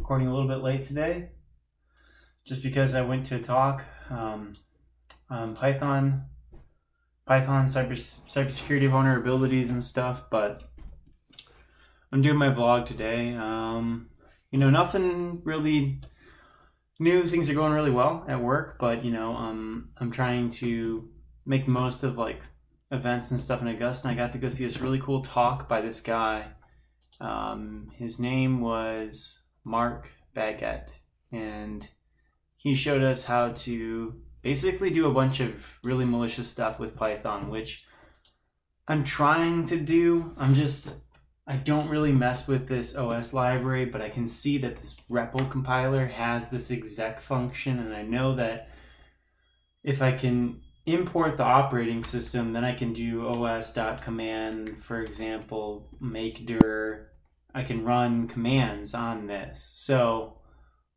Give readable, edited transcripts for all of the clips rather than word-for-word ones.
recording a little bit late today, just because I went to a talk on Python cybersecurity vulnerabilities and stuff. But I'm doing my vlog today. Nothing really new. Things are going really well at work, but I'm trying to make the most of like events and stuff in Augusta. And I got to go see this really cool talk by this guy. His name was Mark Baguette, and he showed us how to basically do a bunch of really malicious stuff with Python, which I'm trying to do. I don't really mess with this OS library, but I can see that this REPL compiler has this exec function, and I know that if I can import the operating system, then I can do os.command, for example, make dir. I can run commands on this. So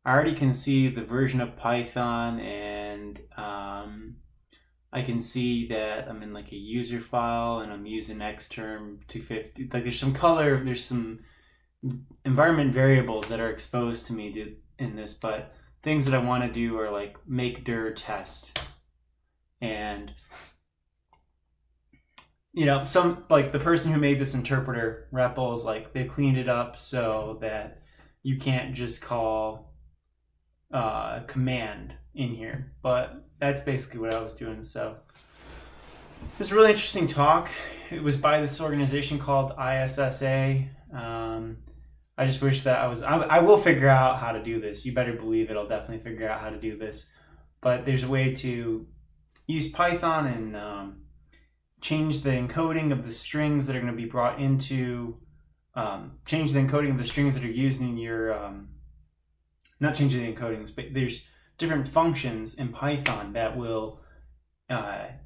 I already can see the version of Python, and I can see that I'm in like a user file and I'm using xterm 250. Like there's some color, there's some environment variables that are exposed to me in this, but things that I want to do are like make dir test. And some like the person who made this interpreter REPL is like they cleaned it up so that you can't just call command in here, but that's basically what I was doing. So it was a really interesting talk. It was by this organization called ISSA. I just wish that I will figure out how to do this. You better believe it. I'll definitely figure out how to do this, but there's a way to use Python and change the encoding of the strings that are going to be brought into, change the encoding of the strings that are used in your, not changing the encodings, but there's different functions in Python that will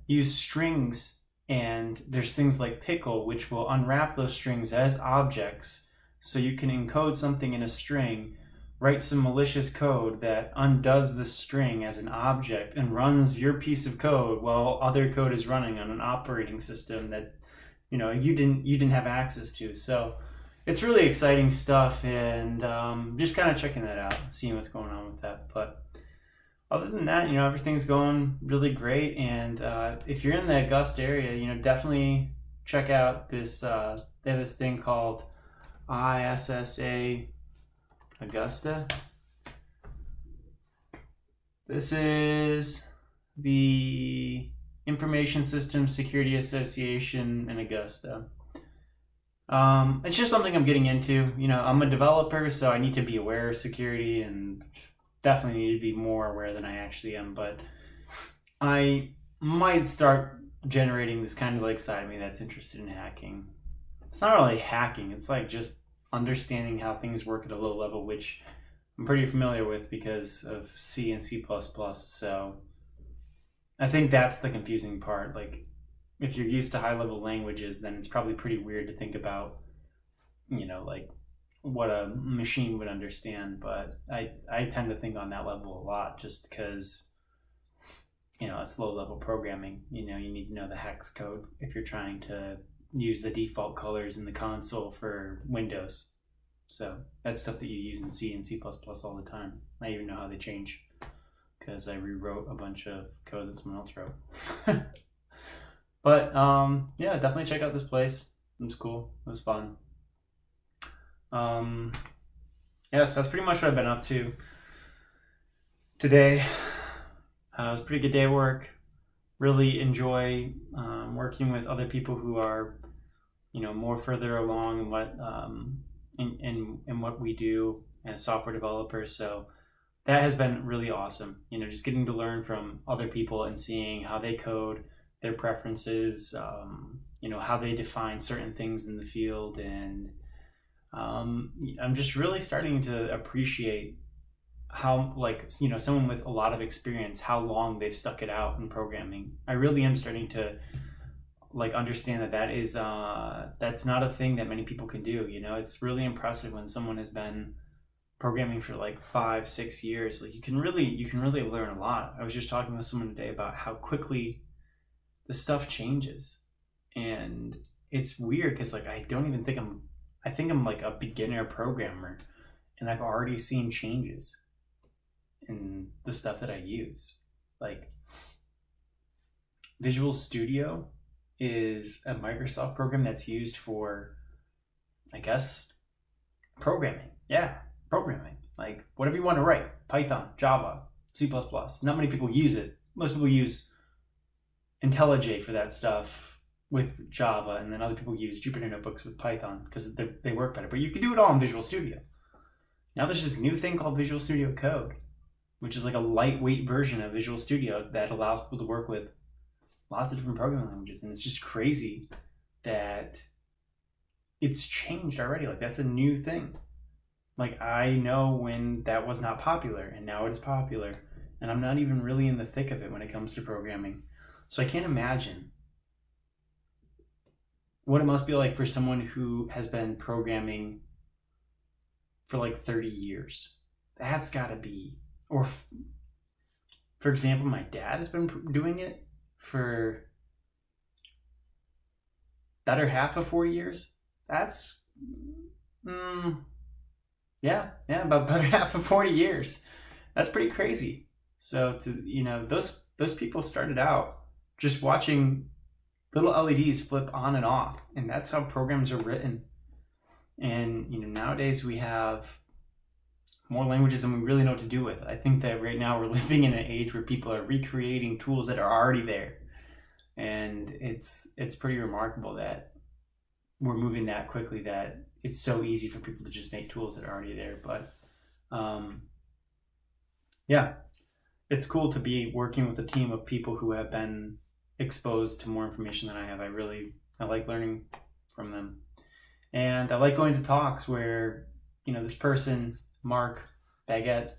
use strings, and there's things like pickle, which will unwrap those strings as objects. So you can encode something in a string, write some malicious code that undoes the string as an object and runs your piece of code while other code is running on an operating system that you didn't have access to. So it's really exciting stuff, and just kind of checking that out, seeing what's going on with that. But other than that, everything's going really great. And if you're in the Augusta area, definitely check out this. They have this thing called ISSA Augusta. This is the Information Systems Security Association in Augusta. It's just something I'm getting into. I'm a developer, so I need to be aware of security, and definitely need to be more aware than I actually am. But I might start generating this kind of like side of me that's interested in hacking. It's not really hacking. It's like just understanding how things work at a low level, which I'm pretty familiar with because of C and C++. So I think that's the confusing part. Like if you're used to high level languages, then it's probably pretty weird to think about, like what a machine would understand. But I tend to think on that level a lot, just because, it's low level programming. You need to know the hex code if you're trying to use the default colors in the console for Windows. So that's stuff that you use in C and C++ all the time. I even know how they change because I rewrote a bunch of code that someone else wrote. But yeah, definitely check out this place. It was cool. It was fun. Yes, that's pretty much what I've been up to today. It was a pretty good day at work. Really enjoy working with other people who are, more further along in what in what we do as software developers. So that has been really awesome. Just getting to learn from other people and seeing how they code, their preferences, how they define certain things in the field, and I'm just really starting to appreciate how, someone with a lot of experience, how long they've stuck it out in programming. I really am starting to understand that is that's not a thing that many people can do. It's really impressive when someone has been programming for 5-6 years. You can really learn a lot. I was just talking with someone today about how quickly the stuff changes, and it's weird because I don't even think I think I'm like a beginner programmer, and I've already seen changes in the stuff that I use. Like, Visual Studio is a Microsoft program that's used for, I guess, programming. Yeah, programming. Like, whatever you want to write. Python, Java, C++. Not many people use it. Most people use IntelliJ for that stuff with Java, and then other people use Jupyter Notebooks with Python because they work better. But you can do it all in Visual Studio. Now there's this new thing called Visual Studio Code, which is like a lightweight version of Visual Studio that allows people to work with lots of different programming languages. And it's just crazy that it's changed already. Like, that's a new thing. Like, I know when that was not popular, and now it is popular. And I'm not even really in the thick of it when it comes to programming. So I can't imagine what it must be like for someone who has been programming for like 30 years. That's gotta be, or for example, my dad has been doing it for better half of 4 years. That's, yeah, about better half of 40 years. That's pretty crazy. So those people started out just watching little LEDs flip on and off, and that's how programs are written. And nowadays we have more languages than we really know what to do with. I think that right now we're living in an age where people are recreating tools that are already there, and it's pretty remarkable that we're moving that quickly, that it's so easy for people to just make tools that are already there. But yeah, it's cool to be working with a team of people who have been exposed to more information than I have. I like learning from them. And I like going to talks where, this person, Mark Baguette,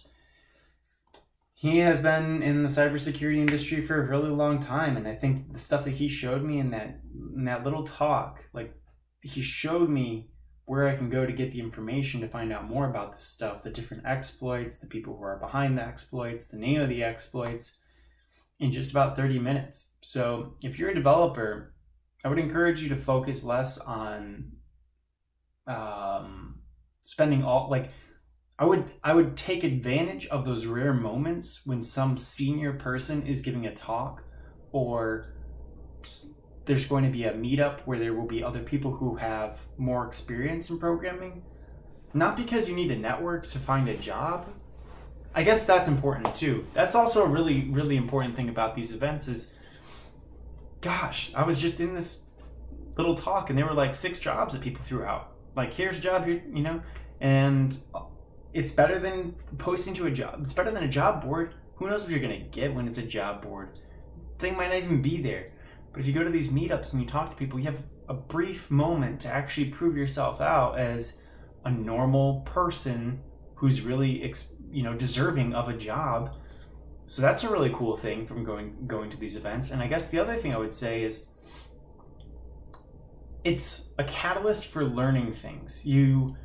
he has been in the cybersecurity industry for a really long time. And I think the stuff that he showed me in that little talk, like, he showed me where I can go to get the information to find out more about this stuff, the different exploits, the people who are behind the exploits, the name of the exploits, in just about 30 minutes. So if you're a developer, I would encourage you to focus less on spending all, like, I would take advantage of those rare moments when some senior person is giving a talk, or there's going to be a meetup where there will be other people who have more experience in programming. Not because you need a network to find a job. I guess that's important too. That's also a really, really important thing about these events is, gosh, I was just in this little talk and there were like 6 jobs that people threw out. Like, here's a job, here, and it's better than posting to a job. It's better than a job board. Who knows what you're gonna get when it's a job board? Thing might not even be there. But if you go to these meetups and you talk to people, you have a brief moment to actually prove yourself out as a normal person who's really, deserving of a job. So that's a really cool thing from going to these events. And I guess the other thing I would say is it's a catalyst for learning things. You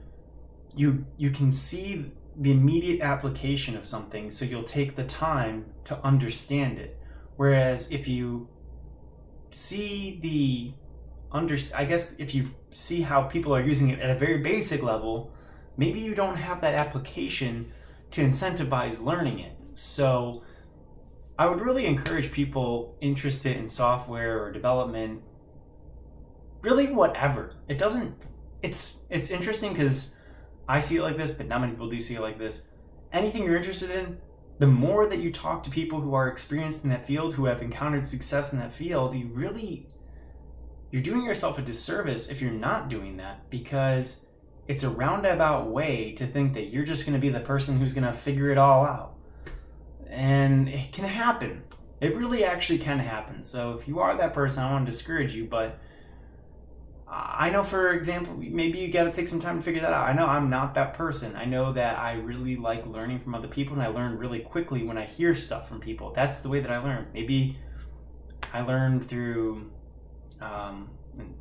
can see the immediate application of something, so you'll take the time to understand it. Whereas if you see if you see how people are using it at a very basic level, maybe you don't have that application to incentivize learning it. So I would really encourage people interested in software or development, really whatever. It's interesting because I see it like this, but not many people do see it like this. Anything you're interested in, the more that you talk to people who are experienced in that field, who have encountered success in that field, you're doing yourself a disservice if you're not doing that, because it's a roundabout way to think that you're just going to be the person who's going to figure it all out. And it can happen. It really actually can happen. So if you are that person, I don't want to discourage you, but I know, for example, maybe you got to take some time to figure that out. I know I'm not that person. I know that I really like learning from other people, and I learn really quickly when I hear stuff from people. That's the way that I learn. Maybe I learn through an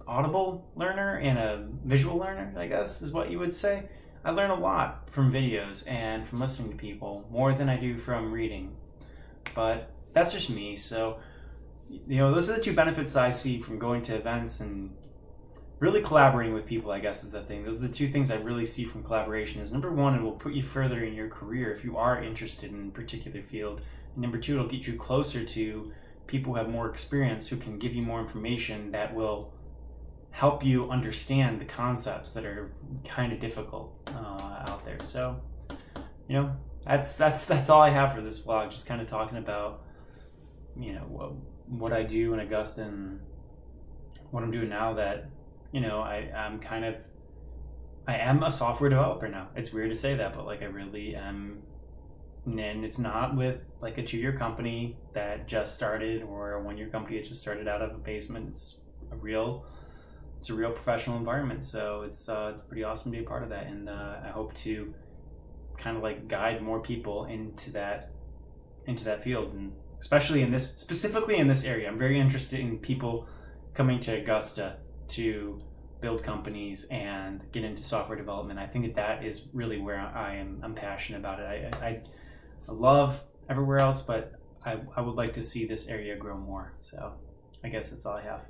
audible learner and a visual learner, I guess is what you would say. I learn a lot from videos and from listening to people, more than I do from reading. But that's just me. So, those are the 2 benefits that I see from going to events and really collaborating with people, I guess, is the thing. Those are the two things I really see from collaboration. Is number one, it will put you further in your career if you are interested in a particular field. And number two, it'll get you closer to people who have more experience, who can give you more information that will help you understand the concepts that are kind of difficult out there. So, you know, that's all I have for this vlog. Just kind of talking about, you know, what I do in Augusta and what I'm doing now. That, you know, I am a software developer now. It's weird to say that, but like I really am. And it's not with like a 2-year company that just started or a 1-year company that just started out of a basement. It's a real professional environment. So it's pretty awesome to be a part of that. And I hope to kind of like guide more people into that field, and especially specifically in this area. I'm very interested in people coming to Augusta to build companies and get into software development. I think that is really where I'm passionate about it. I love everywhere else, but I would like to see this area grow more. So I guess that's all I have.